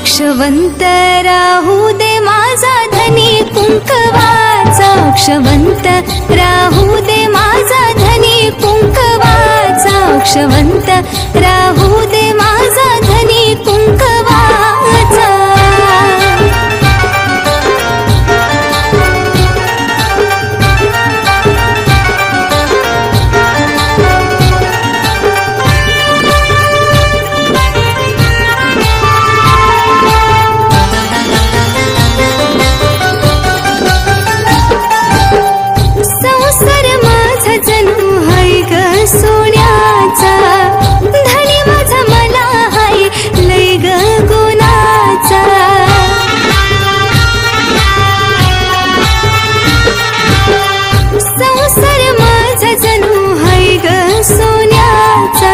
क्षवंत राहू दे माझा धनी कुंकवाचा, क्षवंत राहू दे माझा धनी कुंकवाचा, क्षवंत राहू दे माझा धनी कुंकवाचा। सोन्याचा धनी माझा मला हाय लय ग गुणाचा, संसार माझा जणू हाय ग सोन्याचा,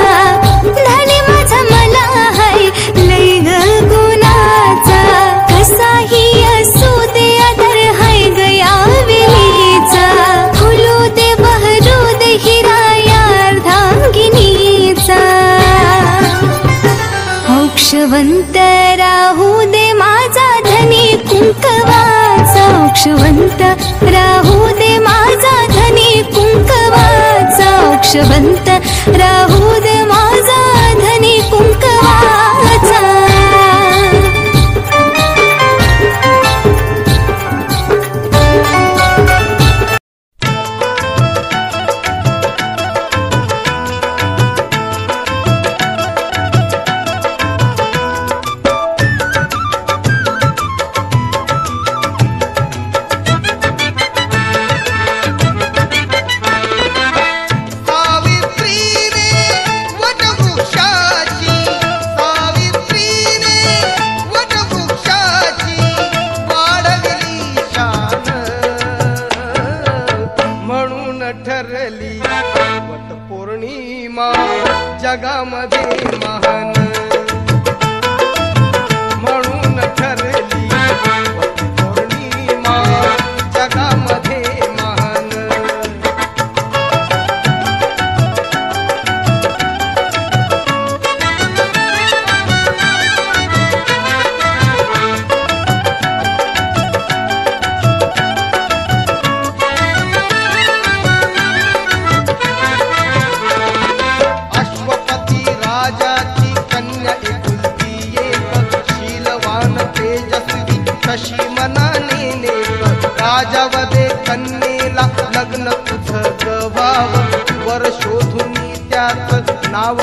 धनी माझा मला हाय लय ग गुणाचा। कसाही असू दे आदर हाय ग या वेलीचा, फुलू दे बहरू दे हिरा क्षवंत राहू दे माझा धनी कुंकवाचा, क्षवंत राहू दे माझा धनी कुंकवाचा, क्षवंत राहू दे माझा धनी कुंकवाचा। ठरली वटपौर्णिमा जगामध्ये महान, म्हणून ठरली वटपौर्णिमा जगामध्ये महान। तशी मनाने नेक राजावदे लग्न तुझ गवाव वर शोधून त्यात नाव